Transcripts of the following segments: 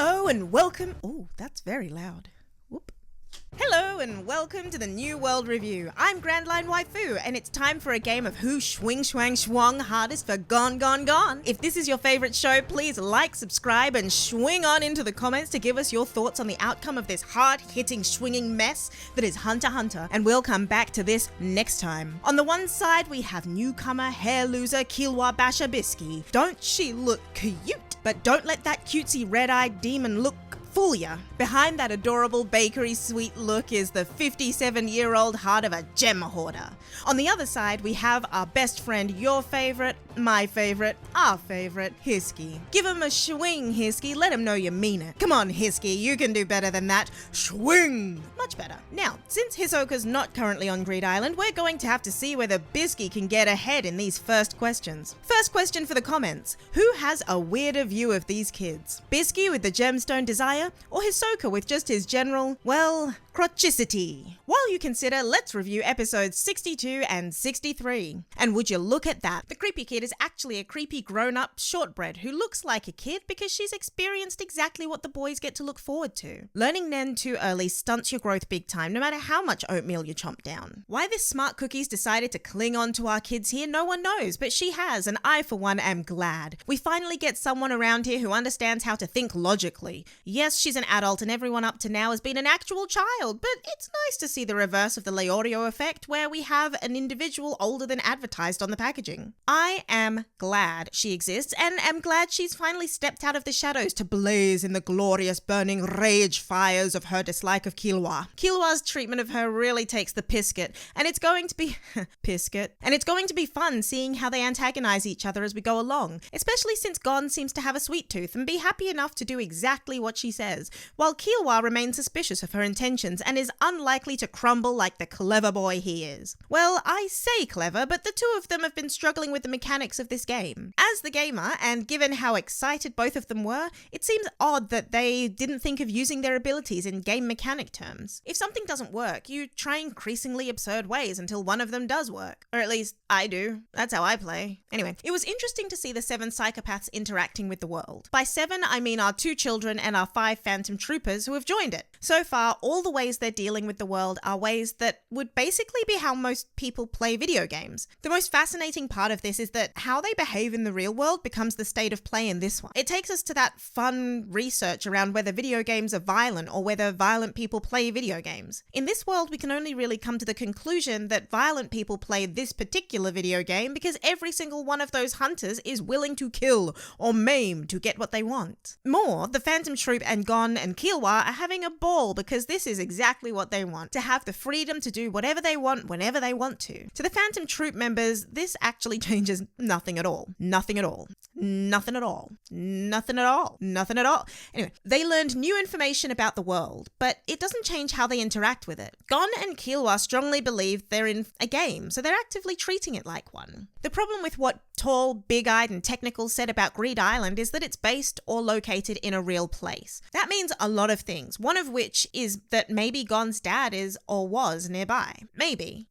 Hello and welcome. Oh, that's very loud. Whoop. Hello and welcome to the New World Review. I'm Grand Line Waifu, and it's time for a game of who swing swang swung hardest for Gone Gone Gone. If this is your favorite show, please like, subscribe, and swing on into the comments to give us your thoughts on the outcome of this hard-hitting swinging mess that is Hunter x Hunter, and we'll come back to this next time. On the one side, we have newcomer, hair loser, Killua basher BISKY. Don't she look cute? But don't let that cutesy red-eyed demon look fool ya. Behind that adorable bakery sweet look is the 57-year-old heart of a gem hoarder. On the other side, we have our best friend, your favorite, my favorite, our favorite, HISKY. Give him a swing, HISKY. Let him know you mean it. Come on, HISKY, you can do better than that. Swing! Much better. Now, since Hisoka's not currently on Greed Island, we're going to have to see whether BISKY can get ahead in these first questions. First question for the comments. Who has a weirder view of these kids? BISKY with the gemstone desire, or Hisoka with just his general, well, crotchicity? While you consider, let's review episodes 62 and 63. And would you look at that? The creepy kid is actually a creepy grown-up shortbread who looks like a kid because she's experienced exactly what the boys get to look forward to. Learning Nen too early stunts your growth big time, no matter how much oatmeal you chomp down. Why this smart cookie's decided to cling on to our kids here, no one knows, but she has, and I for one am glad. We finally get someone around here who understands how to think logically. Yes, she's an adult and everyone up to now has been an actual child, but it's nice to see the reverse of the Leorio effect where we have an individual older than advertised on the packaging. I am glad she exists and am glad she's finally stepped out of the shadows to blaze in the glorious burning rage fires of her dislike of Killua. Killua's treatment of her really takes the pisket, and it's going to be and it's going to be fun seeing how they antagonize each other as we go along, especially since Gon seems to have a sweet tooth and be happy enough to do exactly what she says, while Killua remains suspicious of her intentions and is unlikely to crumble like the clever boy he is. Well, I say clever, but the two of them have been struggling with the mechanics of this game. As the gamer, and given how excited both of them were, it seems odd that they didn't think of using their abilities in game mechanic terms. If something doesn't work, you try increasingly absurd ways until one of them does work. Or at least, I do. That's how I play. Anyway, it was interesting to see the 7 psychopaths interacting with the world. By 7, I mean our 2 children and our 5 phantom troopers who have joined it. So far, all the ways they're dealing with the world are ways that would basically be how most people play video games. The most fascinating part of this is that how they behave in the real world becomes the state of play in this one. It takes us to that fun research around whether video games are violent or whether violent people play video games. In this world, we can only really come to the conclusion that violent people play this particular video game because every single one of those hunters is willing to kill or maim to get what they want. More, the Phantom Troop and Gon and Killua are having a ball because this is exactly what they want, to have the freedom to do whatever they want whenever they want to. To the Phantom Troop members, this actually changes nothing at all. Nothing at all. Nothing at all. Nothing at all. Nothing at all. Anyway, they learned new information about the world, but it doesn't change how they interact with it. Gon and Killua strongly believe they're in a game, so they're actively treating it like one. The problem with what Tall, big-eyed and technical said about Greed Island is that it's based or located in a real place. That means a lot of things, one of which is that maybe Gon's dad is or was nearby. Maybe,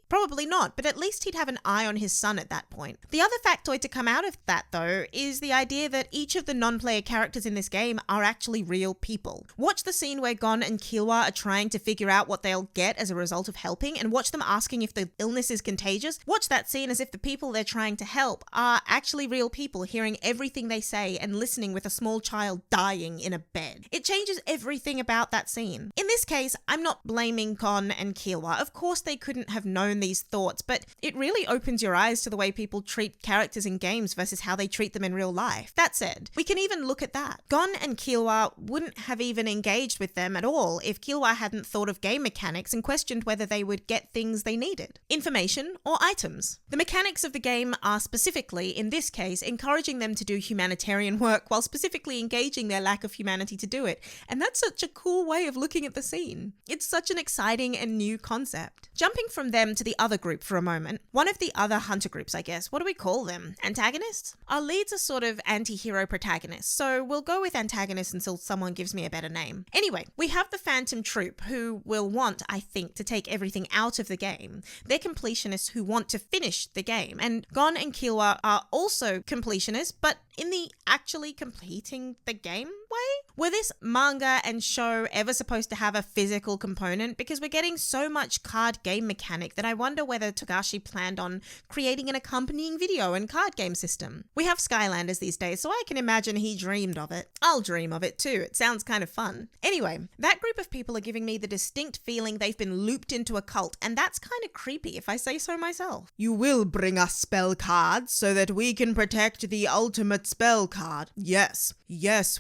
probably not, but at least he'd have an eye on his son at that point. The other factoid to come out of that, though, is the idea that each of the non-player characters in this game are actually real people. Watch the scene where Gon and Killua are trying to figure out what they'll get as a result of helping, and watch them asking if the illness is contagious. Watch that scene as if the people they're trying to help are actually real people hearing everything they say and listening with a small child dying in a bed. It changes everything about that scene. In this case, I'm not blaming Gon and Killua. Of course they couldn't have known these thoughts, but it really opens your eyes to the way people treat characters in games versus how they treat them in real life. That said, we can even look at that. Gon and Killua wouldn't have even engaged with them at all if Killua hadn't thought of game mechanics and questioned whether they would get things they needed. Information or items. The mechanics of the game are specifically, in this case, encouraging them to do humanitarian work while specifically engaging their lack of humanity to do it. And that's such a cool way of looking at the scene. It's such an exciting and new concept. Jumping from them to the other group for a moment, one of the other hunter groups, I guess. What do we call them? Antagonists? Our leads are sort of anti-hero protagonists, so we'll go with antagonists until someone gives me a better name. Anyway, we have the Phantom Troop, who will want, I think, to take everything out of the game. They're completionists who want to finish the game, and Gon and Killua are also completionists, but in the actually completing the game way? Were this manga and show ever supposed to have a physical component? Because we're getting so much card game mechanic that I wonder whether Togashi planned on creating an accompanying video and card game system. We have Skylanders these days, so I can imagine he dreamed of it. I'll dream of it too. It sounds kind of fun. Anyway, that group of people are giving me the distinct feeling they've been looped into a cult, and that's kind of creepy if I say so myself. You will bring us spell cards so that we can protect the ultimate spell card. Yes,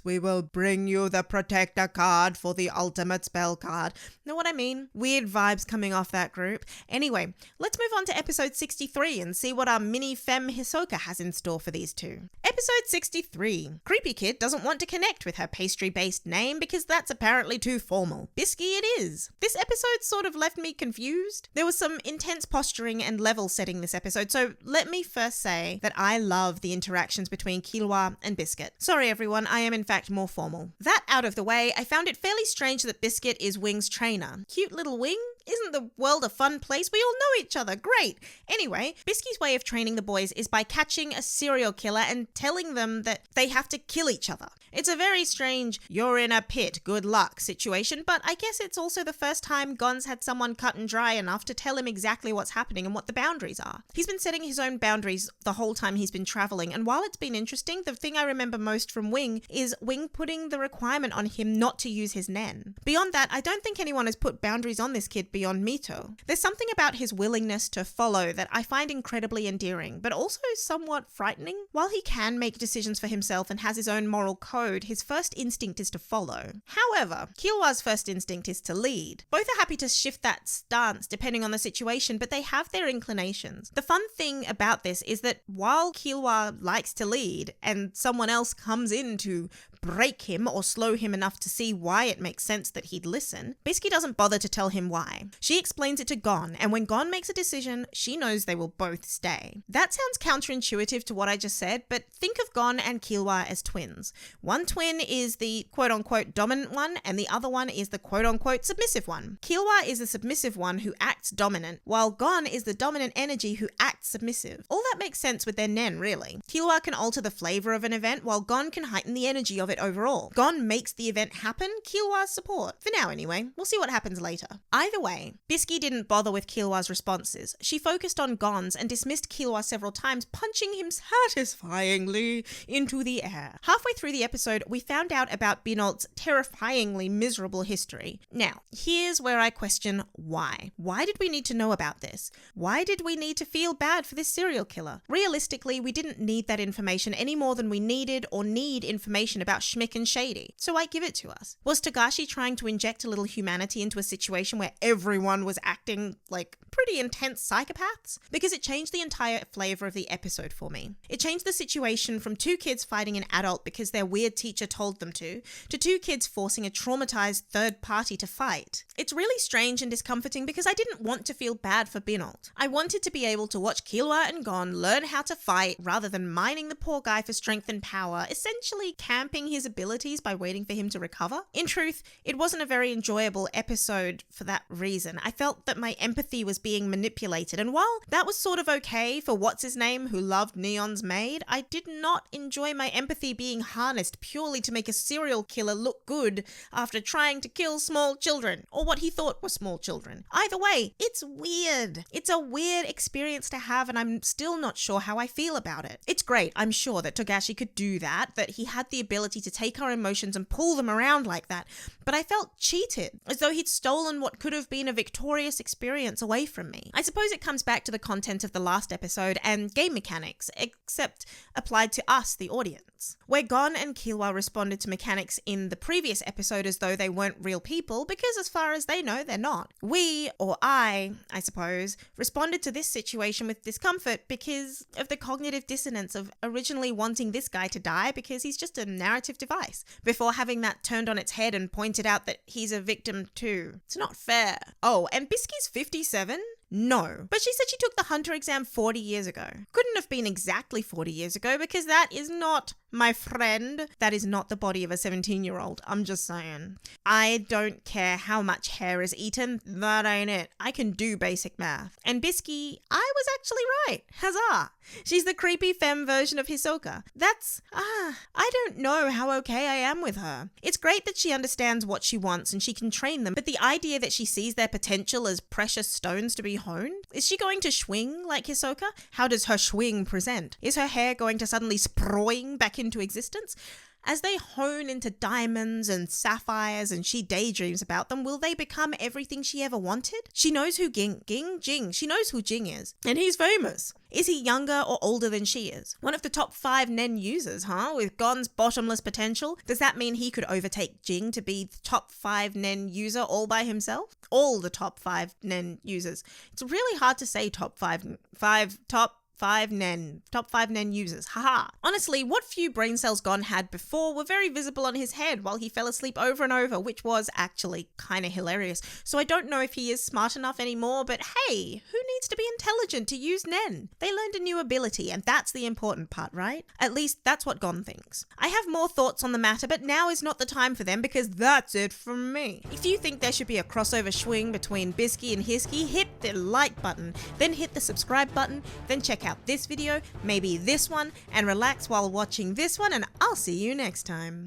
we will bring you the protector card for the ultimate spell card. Know what I mean? Weird vibes coming off that group. Anyway, let's move on to episode 63 and see what our mini femme Hisoka has in store for these two. Episode 63. Creepy Kid doesn't want to connect with her pastry-based name because that's apparently too formal. Bisky it is. This episode sort of left me confused. There was some intense posturing and level setting this episode, so let me first say that I love the interactions between Killua and Biscuit. Sorry everyone, I am in fact more formal. That out of the way, I found it fairly strange that Biscuit is Wing's trainer. Cute little Wing? Isn't the world a fun place? We all know each other. Great. Anyway, Bisky's way of training the boys is by catching a serial killer and telling them that they have to kill each other. It's a very strange, you're in a pit, good luck situation, but I guess it's also the first time Gon's had someone cut and dry enough to tell him exactly what's happening and what the boundaries are. He's been setting his own boundaries the whole time he's been traveling, and while it's been interesting, the thing I remember most from Wing is Wing putting the requirement on him not to use his nen. Beyond that, I don't think anyone has put boundaries on this kid beyond Mito. There's something about his willingness to follow that I find incredibly endearing, but also somewhat frightening. While he can make decisions for himself and has his own moral code, his first instinct is to follow. However, Killua's first instinct is to lead. Both are happy to shift that stance depending on the situation, but they have their inclinations. The fun thing about this is that while Killua likes to lead and someone else comes in to break him or slow him enough to see why it makes sense that he'd listen, Bisky doesn't bother to tell him why. She explains it to Gon, and when Gon makes a decision, she knows they will both stay. That sounds counterintuitive to what I just said, but think of Gon and Killua as twins. One twin is the quote-unquote dominant one, and the other one is the quote-unquote submissive one. Killua is the submissive one who acts dominant, while Gon is the dominant energy who acts submissive. All that makes sense with their nen, really. Killua can alter the flavor of an event, while Gon can heighten the energy of it overall. Gon makes the event happen, Killua's support. For now anyway, we'll see what happens later. Either way, Bisky didn't bother with Killua's responses. She focused on Gon's and dismissed Killua several times, punching him satisfyingly into the air. Halfway through the episode, we found out about Binolt's terrifyingly miserable history. Now, here's where I question why. Why did we need to know about this? Why did we need to feel bad for this serial killer? Realistically, we didn't need that information any more than we needed or need information about Schmick and Shady, so I give it to us. Was Togashi trying to inject a little humanity into a situation where everyone was acting like pretty intense psychopaths? Because it changed the entire flavor of the episode for me. It changed the situation from two kids fighting an adult because their weird teacher told them to two kids forcing a traumatized third party to fight. It's really strange and discomforting because I didn't want to feel bad for Binolt. I wanted to be able to watch Killua and Gon learn how to fight rather than mining the poor guy for strength and power, essentially camping his abilities by waiting for him to recover. In truth, it wasn't a very enjoyable episode for that reason. I felt that my empathy was being manipulated, and while that was sort of okay for what's-his-name who loved Neon's maid, I did not enjoy my empathy being harnessed purely to make a serial killer look good after trying to kill small children, or what he thought were small children. Either way, it's weird. It's a weird experience to have, and I'm still not sure how I feel about it. It's great, I'm sure, that Togashi could do that he had the ability to take our emotions and pull them around like that, but I felt cheated, as though he'd stolen what could have been a victorious experience away from me. I suppose it comes back to the content of the last episode and game mechanics, except applied to us, the audience. Where Gon and Killua responded to mechanics in the previous episode as though they weren't real people, because as far as they know, they're not. We, or I suppose, responded to this situation with discomfort because of the cognitive dissonance of originally wanting this guy to die because he's just a narrative device, before having that turned on its head and pointed out that he's a victim too. It's not fair. Oh, and Bisky's 57? No. But she said she took the Hunter exam 40 years ago. Couldn't have been exactly 40 years ago because that is not my friend, that is not the body of a 17-year-old. I'm just saying. I don't care how much hair is eaten. That ain't it. I can do basic math. And BISKY, I was actually right. Huzzah. She's the creepy femme version of Hisoka. I don't know how okay I am with her. It's great that she understands what she wants and she can train them, but the idea that she sees their potential as precious stones to be honed? Is she going to swing like Hisoka? How does her swing present? Is her hair going to suddenly sproing back into existence? As they hone into diamonds and sapphires and she daydreams about them, will they become everything she ever wanted? She knows who Jing. She knows who Jing is. And he's famous. Is he younger or older than she is? One of the top 5 Nen users, huh? With Gon's bottomless potential? Does that mean he could overtake Jing to be the top 5 Nen user all by himself? All the top 5 Nen users. It's really hard to say top 5 Nen users. Haha. Honestly, what few brain cells Gon had before were very visible on his head while he fell asleep over and over, which was actually kind of hilarious. So I don't know if he is smart enough anymore, but hey, who needs to be intelligent to use Nen? They learned a new ability, and that's the important part, right? At least that's what Gon thinks. I have more thoughts on the matter, but now is not the time for them because that's it from me. If you think there should be a crossover swing between BISKY and HISKY, hit the like button, then hit the subscribe button, then check out this video, maybe this one, and relax while watching this one, and I'll see you next time.